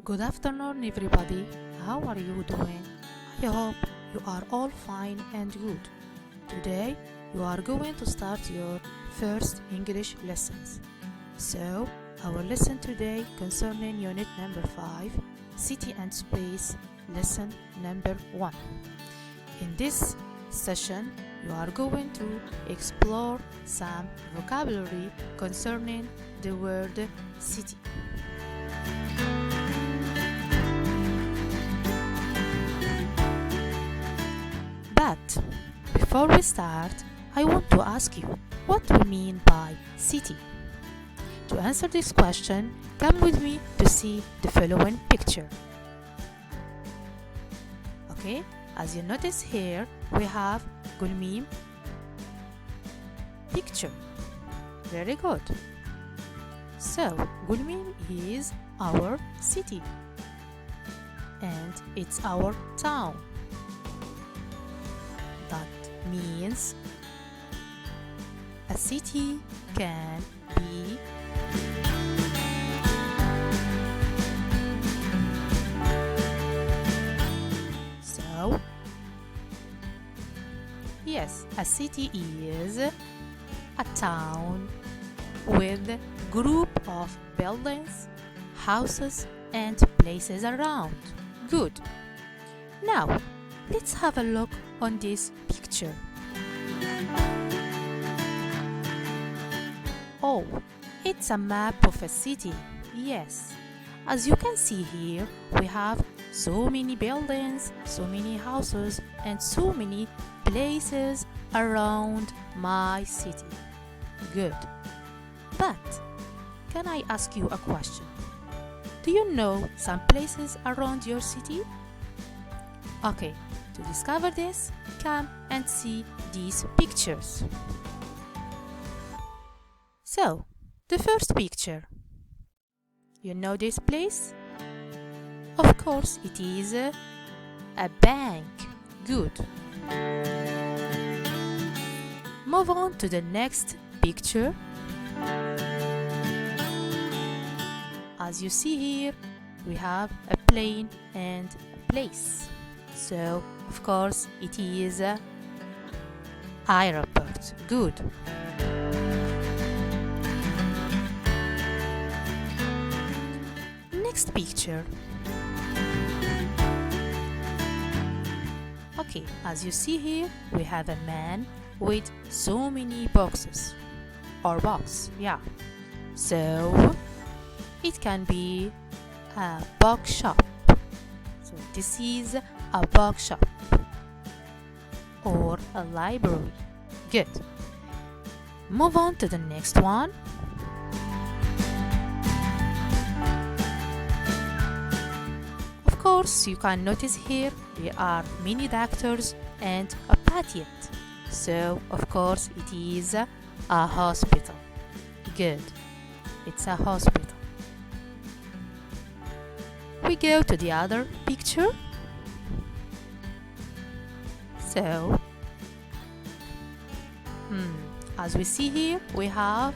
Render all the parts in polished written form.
Good afternoon, everybody. How are you doing? I hope you are all fine and good. Today, you are going to start your first English lessons. So, our lesson today concerning unit number 5, City and Space, lesson number 1. In this session, you are going to explore some vocabulary concerning the word city. But before we start, I want to ask you what we mean by city. To answer this question, come with me to see the following picture. Okay, as you notice here, we have Gulmim picture. Very good. So, Gulmim is our city and it's our town. That means a city can be so yes, a city is a town with a group of buildings, houses and places around. Good. Now let's have a look on this picture. Oh, it's a map of a city. Yes, as you can see here, we have so many buildings, so many houses and so many places around my city. Good. But can I ask you a question? Do you know some places around your city? Okay, to discover this, come and see these pictures. So, the first picture. You know this place? Of course, it is a bank. Good. Move on to the next picture. As you see here, we have a plane and a place. So, of course, it is an airport. Good. Next picture. Okay, as you see here, we have a man with so many boxes. Or box, yeah. So, it can be a box shop. So, this is a bookshop or a library. Good. Move on to the next one. Of course, you can notice here there are many doctors and a patient. So, of course, it is a hospital. Good. It's a hospital. We go to the other picture. So, as we see here, we have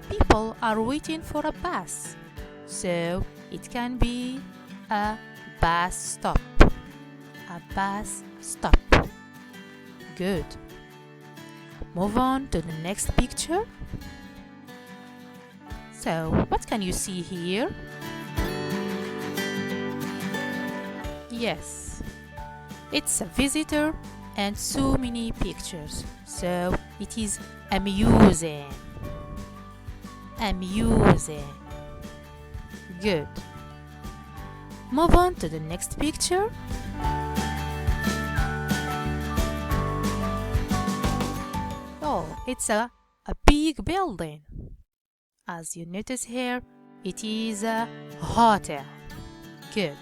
people are waiting for a bus. So, it can be a bus stop. A bus stop. Good. Move on to the next picture. So, what can you see here? Yes, it's a visitor and so many pictures. So it is amusing. Amusing. Good. Move on to the next picture. Oh, it's a big building. As you notice here, it is a hotel. Good.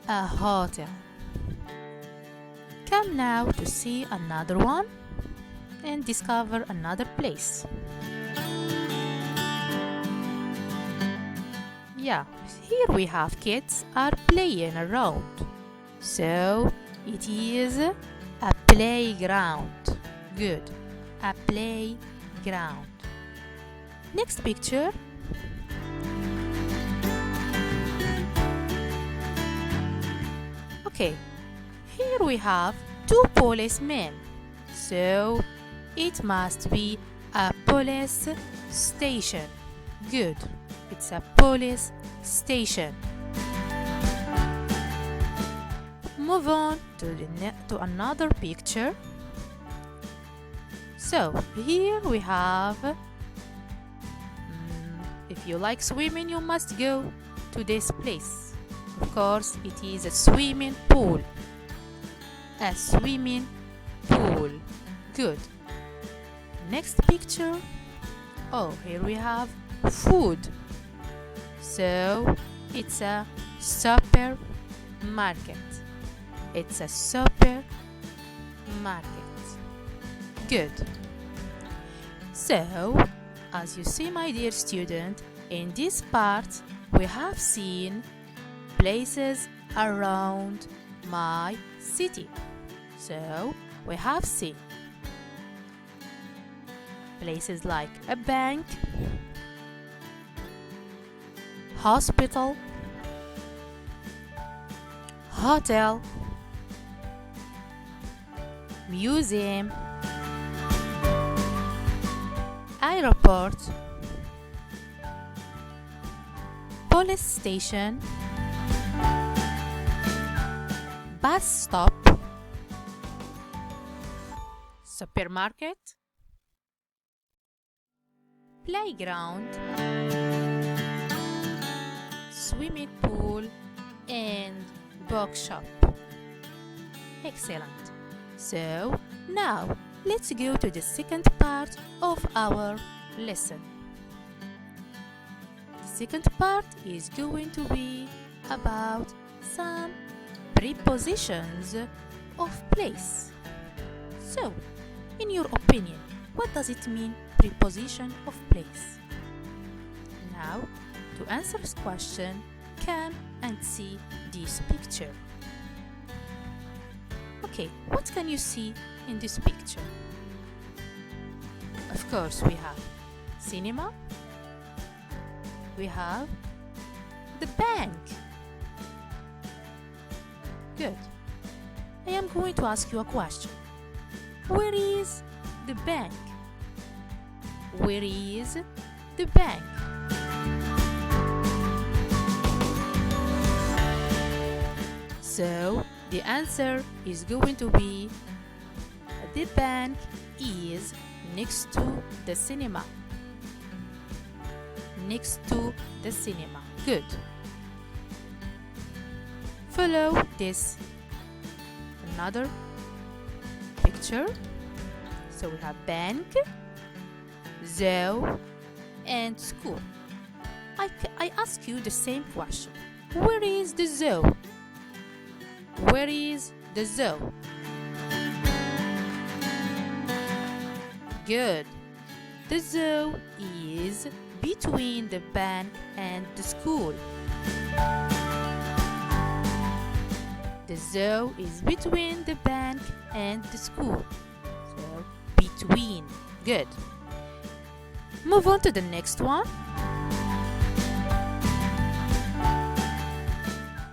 A hotel. Come now to see another one and discover another place. Yeah, here we have kids are playing around. So it is a playground. Good. A playground. Next picture. Okay, here we have two policemen. So it must be a police station. Good. It's a police station. Move on to another picture. So here we have, if you like swimming, you must go to this place. Of course, it is a swimming pool. A swimming pool. Good. Next picture. Oh, here we have food. So it's a supermarket. It's a supermarket. Good. So, as you see, my dear student, in this part we have seen places around my city. So we have seen places like a bank, hospital, hotel, museum, airport, police station, bus stop, supermarket, playground, swimming pool, and bookshop. Excellent. So now let's go to the second part of our lesson. The second part is going to be about some prepositions of place. So, in your opinion, what does it mean, preposition of place? Now, to answer this question, come and see this picture. Okay, what can you see in this picture? Of course, we have cinema, we have the bank. Good. I am going to ask you a question. Where is the bank? Where is the bank? So the answer is going to be the bank is next to the cinema. Next to the cinema. Good. Follow this. Another picture. So we have bank, zoo, and school. I ask you the same question. Where is the zoo? Where is the zoo? Good. The zoo is between the bank and the school. The zoo is between the bank and the school. So, between. Good. Move on to the next one.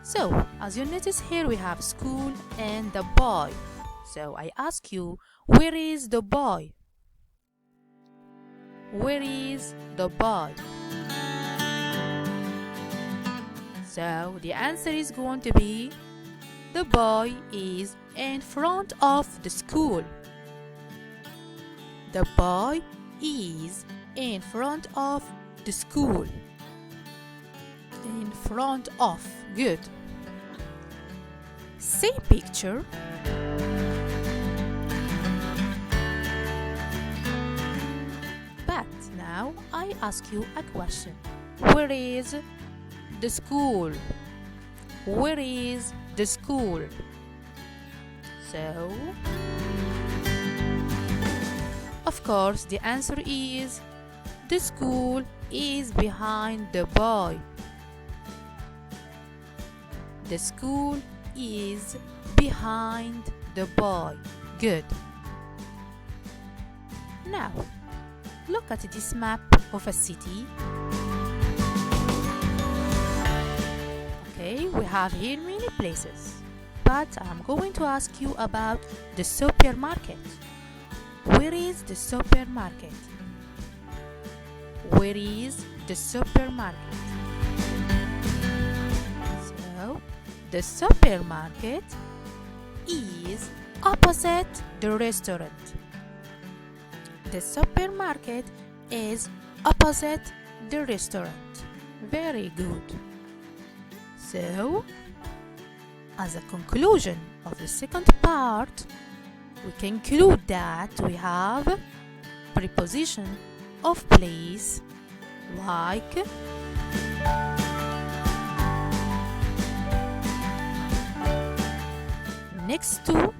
So, as you notice here, we have school and the boy. So, I ask you, where is the boy? Where is the boy? So, the answer is going to be the boy is in front of the school. The boy is in front of the school. In front of. Good. Same picture. But now I ask you a question. Where is the school? Where is the school? So, of course, the answer is the school is behind the boy. The school is behind the boy. Good. Now, look at this map of a city. Okay, we have here many places, but I'm going to ask you about the supermarket. Where is the supermarket? Where is the supermarket? So, the supermarket is opposite the restaurant. The supermarket is opposite the restaurant. Very good. So, as a conclusion of the second part, we conclude that we have preposition of place like next to,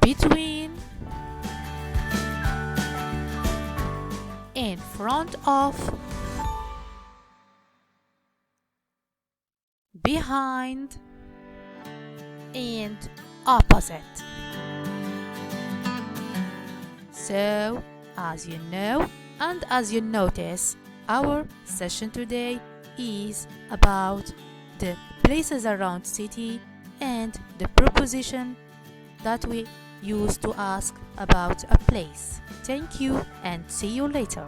between, in front of, behind, and opposite. So, as you know and as you notice, our session today is about the places around city and the preposition that we use to ask about a place. Thank you and see you later.